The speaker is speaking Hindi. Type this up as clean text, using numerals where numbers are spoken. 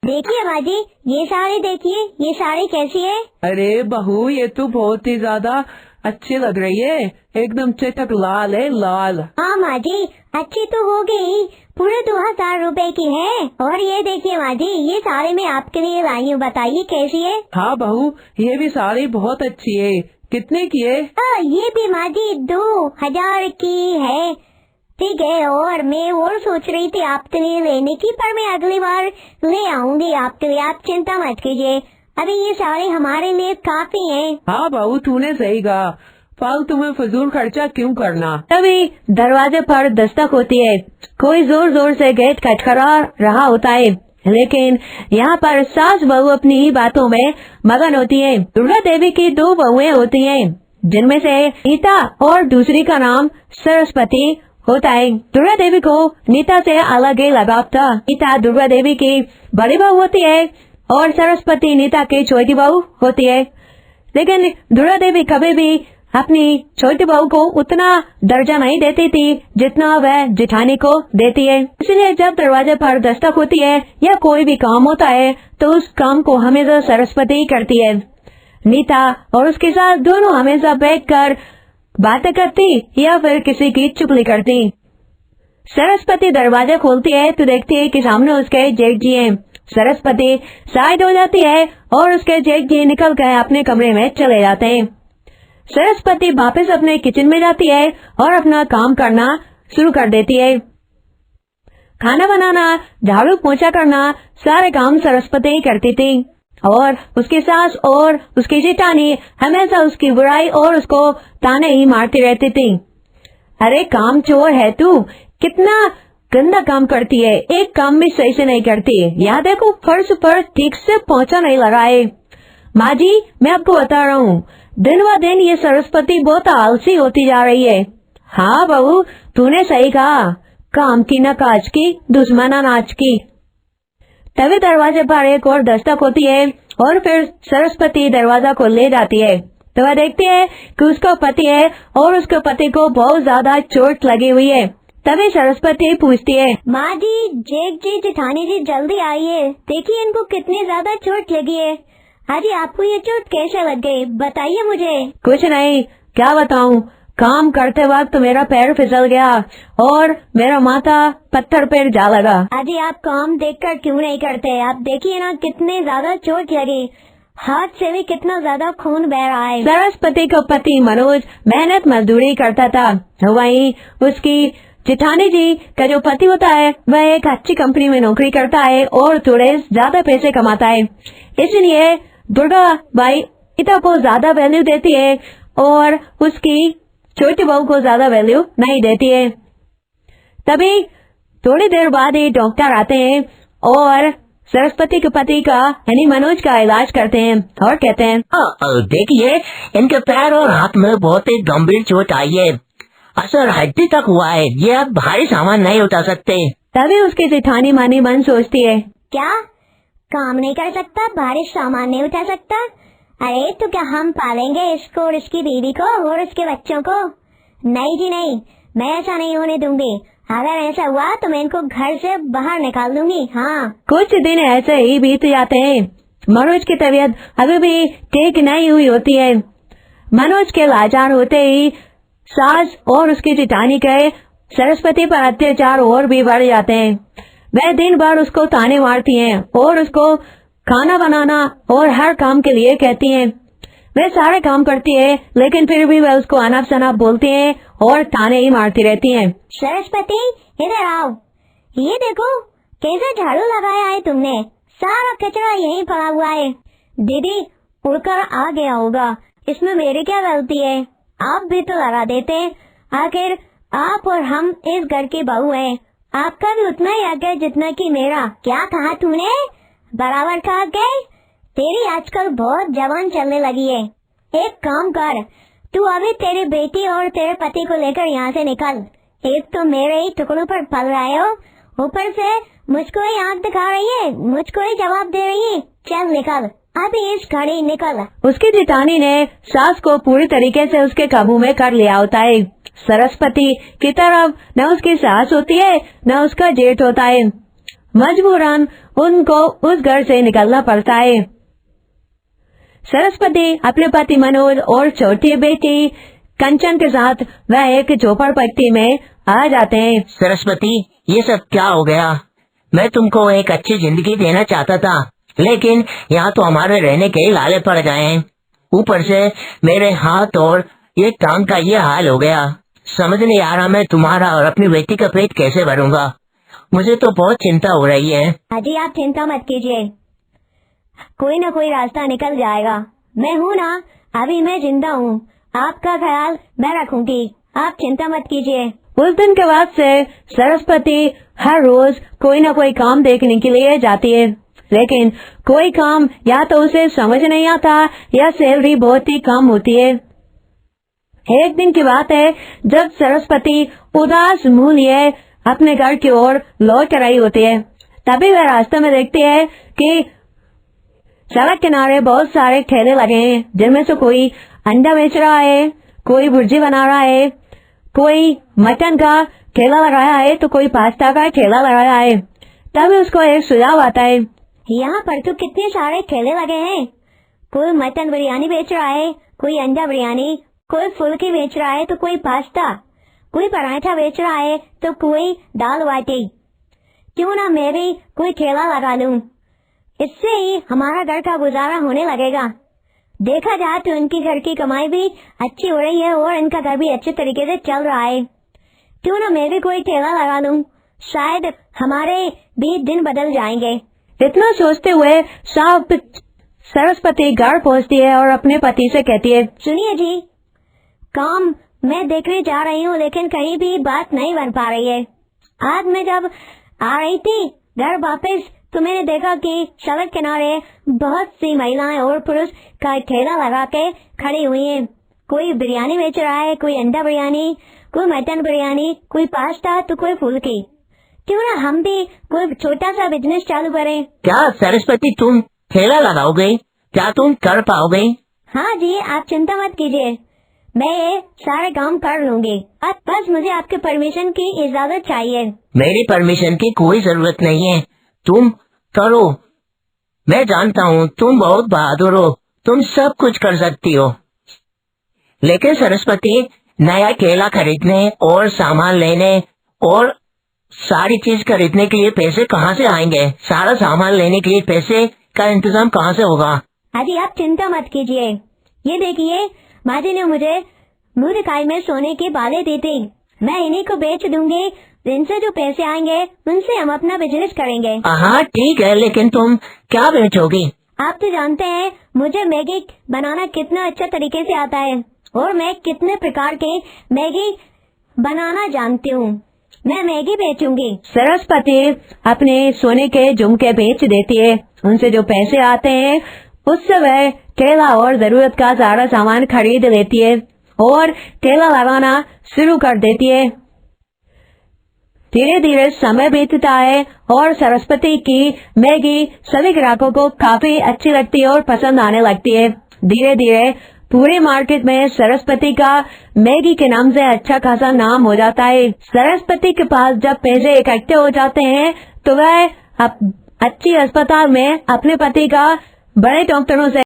देखिए माँ जी, ये साड़ी देखिए, ये साड़ी कैसी है? अरे बहू, ये तो बहुत ही ज्यादा अच्छी लग रही है, एकदम चटक लाल है, लाल। हाँ माँ जी, अच्छी तो हो गई, पूरे 2000 रुपए की है। और ये देखिए माँ जी, ये साड़ी मैं आपके लिए लाई हूँ, बताइए कैसी है? हाँ बहू, ये भी साड़ी बहुत अच्छी है। कितने की है? ये भी माँ जी 2000 की है। ठीक है, और मैं और सोच रही थी आपके लिए लेने की, पर मैं अगली बार ले आऊंगी आपके लिए, आप चिंता मत कीजिए। अभी ये साड़ी हमारे लिए काफी है। हाँ बहू, तूने सही कहा, फालतू में फजूल खर्चा क्यों करना। तभी दरवाजे पर दस्तक होती है। कोई जोर जोर से गेट खटखटा रहा होता है, लेकिन यहाँ पर सास बहू अपनी ही बातों में मगन होती है। दुर्गा देवी की 2 बहुएं होती हैं, जिनमें से नीता और दूसरी का नाम सरस्वती होता है। दुर्गा देवी को नीता से अलग ही लगाव था। नीता दुर्गा देवी की बड़ी बहू होती है और सरस्वती नीता की छोटी बहू होती है, लेकिन दुर्गा देवी कभी भी अपनी छोटी बहू को उतना दर्जा नहीं देती थी जितना वह जेठानी को देती है। इसलिए जब दरवाजे पर दस्तक होती है या कोई भी काम होता है तो उस काम को हमेशा सरस्वती ही करती है। नीता और उसके साथ दोनों हमेशा बैठकर बातें करती या फिर किसी की चुगली करती। सरस्वती दरवाजा खोलती है तो देखती है कि सामने उसके जेठ जी हैं। सरस्वती साइड हो जाती है और उसके जेठ जी निकल कर अपने कमरे में चले जाते हैं। सरस्वती वापस अपने किचन में जाती है और अपना काम करना शुरू कर देती है। खाना बनाना, झाड़ू पोछा करना, सारे काम सरस्वती ही करती थी और उसकी सास और उसकी जेठानी हमेशा उसकी बुराई और उसको ताने ही मारती रहती थी। अरे काम चोर है तू, कितना गंदा काम करती है, एक काम भी सही से नहीं करती। यहाँ देखो फर्श पर ठीक से पोंछा नहीं लगा है। माँ जी, मैं आपको बता रहा हूँ, दिन ब दिन ये सरस्वती बहुत आलसी होती जा रही है। हाँ बहू, तूने सही कहा, काम की न काज की, दुश्मना नाच की। तभी दरवाजे पर एक और दस्तक होती है और फिर सरस्वती दरवाजा को ले जाती है तो वह देखती है कि उसका पति है और उसके पति को बहुत ज्यादा चोट लगी हुई है। तभी सरस्वती पूछती है, माँ जी, जेठ जी, जेठानी जी, जल्दी आइए, देखिए इनको कितनी ज्यादा चोट लगी है। हाँ जी, आपको ये चोट कैसे लग गई, बताइए मुझे। कुछ नहीं, क्या बताऊँ, काम करते वक्त मेरा पैर फिसल गया और मेरा माथा पत्थर पर जा लगा। अजी, आप काम देखकर क्यों नहीं करते, आप देखिए ना कितने ज्यादा चोट लगी, हाथ से भी कितना ज्यादा खून बह रहा है। सरस्वती का पति मनोज मेहनत मजदूरी करता था, वहीं उसकी जेठानी जी का जो पति होता है वह एक अच्छी कंपनी में नौकरी करता है और थोड़े ज्यादा पैसे कमाता है। इसलिए दुर्गा बाई नीता को ज्यादा वैल्यू देती है और उसकी छोटी बहू को ज्यादा वैल्यू नहीं देती है। तभी थोड़ी देर बाद ही डॉक्टर आते हैं और सरस्वती के पति का यानी मनोज का इलाज करते हैं और कहते हैं, देखिए इनके पैर और हाथ में बहुत ही गंभीर चोट आई है, असर हड्डी तक हुआ है, ये अब भारी सामान नहीं उठा सकते। तभी उसकी जेठानी मानी मन सोचती है, क्या काम नहीं कर सकता, भारी सामान नहीं उठा सकता? अरे तो क्या हम पालेंगे इसको और इसकी बीवी को और उसके बच्चों को? नहीं जी नहीं, मैं ऐसा नहीं होने दूंगी। अगर ऐसा हुआ तो मैं इनको घर से बाहर निकाल दूंगी। हाँ, कुछ दिन ऐसे ही बीत जाते हैं। मनोज की तबीयत अभी भी ठीक नहीं हुई होती है। मनोज के लाचार होते ही सास और उसकी जेठानी के सरस्वती पर अत्याचार और भी बढ़ जाते हैं। वह दिन भर उसको ताने मारती हैं और उसको खाना बनाना और हर काम के लिए कहती हैं। वह सारे काम करती है लेकिन फिर भी वह उसको अनाप शनाप बोलती हैं और ताने ही मारती रहती हैं। सरस्वती इधर आओ, ये देखो कैसा झाड़ू लगाया है तुमने, सारा कचरा यहीं पड़ा हुआ है। दीदी उड़कर आ गया होगा, इसमें मेरी क्या गलती है, आप भी तो लगा देते। आखिर आप और हम इस घर की बहू हैं, आपका भी उतना ही हक है जितना कि मेरा। क्या कहा तूने, बराबर का हक है? तेरी आजकल बहुत जवान चलने लगी है। एक काम कर, तू अभी तेरी बेटी और तेरे पति को लेकर यहाँ से निकल। एक तो मेरे ही टुकड़ों पर पल रहे हो, ऊपर से मुझको ही आंख दिखा रही है, मुझको ही जवाब दे रही है। चल निकल, अभी इस घड़ी निकल। उसकी जेठानी ने सास को पूरी तरीके से उसके काबू में कर लिया होता है। सरस्वती की तरफ न उसकी सास होती है न उसका जेठ होता है। मजबूरन उनको उस घर से निकलना पड़ता है। सरस्वती अपने पति मनोज और छोटी बेटी कंचन के साथ वह एक झोपड़पट्टी में आ जाते हैं। सरस्वती, ये सब क्या हो गया? मैं तुमको एक अच्छी जिंदगी देना चाहता था, लेकिन यहाँ तो हमारे रहने के ही लाले पड़ गए हैं। ऊपर से मेरे हाथ और ये टांग का ये हाल हो गया। समझ नहीं आ रहा मैं तुम्हारा और अपनी बेटी का पेट कैसे भरूंगा। मुझे तो बहुत चिंता हो रही है। अजी आप चिंता मत कीजिए, कोई ना कोई रास्ता निकल जाएगा। मैं हूँ ना, अभी मैं जिंदा हूँ, आपका ख्याल मैं रखूंगी, आप चिंता मत कीजिए। उस दिन के बाद से सरस्वती हर रोज कोई ना कोई काम देखने के लिए जाती है, लेकिन कोई काम या तो उसे समझ नहीं आता या सैलरी बहुत ही कम होती है। एक दिन की बात है जब सरस्वती उदास मुंह लिए अपने घर की ओर लौट रही होती है, तभी वह रास्ते में देखती है कि सड़क किनारे बहुत सारे ठेले लगे हैं, जिनमें से कोई अंडा बेच रहा है, कोई भुर्जी बना रहा है, कोई मटन का ठेला लगाया है, तो कोई पास्ता का ठेला लगाया है। तभी उसको एक सुझाव आता है। यहाँ पर तो कितने सारे ठेले लगे हैं, कोई मटन बिरयानी बेच रहा है, कोई अंडा बिरयानी, कोई फुल्की बेच रहा है, तो कोई पास्ता, कोई पराठा बेच रहा है, तो कोई दाल बाटी। क्यों ना मैं भी कोई ठेला लगा लूं, इससे ही हमारा घर का गुजारा होने लगेगा। देखा जाए तो इनकी घर की कमाई भी अच्छी हो रही है और इनका घर भी अच्छे तरीके से चल रहा है। क्यों ना मैं भी कोई ठेला लगा लूं, शायद हमारे भी दिन बदल जाएंगे। इतना सोचते हुए सरस्वती घर पहुंचती है और अपने पति से कहती है, सुनिए जी, काम मैं देखने जा रही हूँ, लेकिन कहीं भी बात नहीं बन पा रही है। आज मैं जब आ रही थी घर वापस, तो मैंने देखा कि सड़क किनारे बहुत सी महिलाएं और पुरुष का ठेला लगा के खड़ी हुई हैं। कोई बिरयानी बेच रहा है, कोई अंडा बिरयानी, कोई मटन बिरयानी, कोई पास्ता, तो कोई फुल्की। क्यों ना हम भी कोई छोटा सा बिजनेस चालू करें। क्या सरस्वती, तुम ठेला लगाओगे? क्या तुम कर पाओगे? हाँ जी, आप चिंता मत कीजिए, मैं ये सारे काम कर लूंगी। अब बस मुझे आपके परमिशन की इजाजत चाहिए। मेरी परमिशन की कोई जरूरत नहीं है, तुम करो। मैं जानता हूँ तुम बहुत बहादुर हो, तुम सब कुछ कर सकती हो। लेकिन सरस्वती, नया ठेला खरीदने और सामान लेने और सारी चीज खरीदने के लिए पैसे कहाँ से आएंगे? सारा सामान लेने के लिए पैसे का इंतजाम कहाँ से होगा? अजी आप चिंता मत कीजिए, ये देखिए माजी ने मुझे मूर्खाई में सोने की बालें दी थी, मैं इन्हीं को बेच दूंगी। इनसे जो पैसे आएंगे उनसे हम अपना बिजनेस करेंगे। हाँ ठीक है, लेकिन तुम क्या बेचोगी? आप तो जानते हैं मुझे मैगी बनाना कितना अच्छा तरीके से आता है और मैं कितने प्रकार के मैगी बनाना जानती हूँ। मैं मैगी बेचूंगी। सरस्वती अपने सोने के झुमके बेच देती है, उनसे जो पैसे आते हैं उससे वह ठेला और जरूरत का सारा सामान खरीद लेती है और ठेला लगाना शुरू कर देती है। धीरे धीरे समय बीतता है और सरस्वती की मैगी सभी ग्राहकों को काफी अच्छी लगती है और पसंद आने लगती है। धीरे धीरे पूरे मार्केट में सरस्वती का मैगी के नाम से अच्छा खासा नाम हो जाता है। सरस्वती के पास जब पैसे इकट्ठे हो जाते हैं तो वह अच्छी अस्पताल में अपने पति का बड़े डॉक्टरों से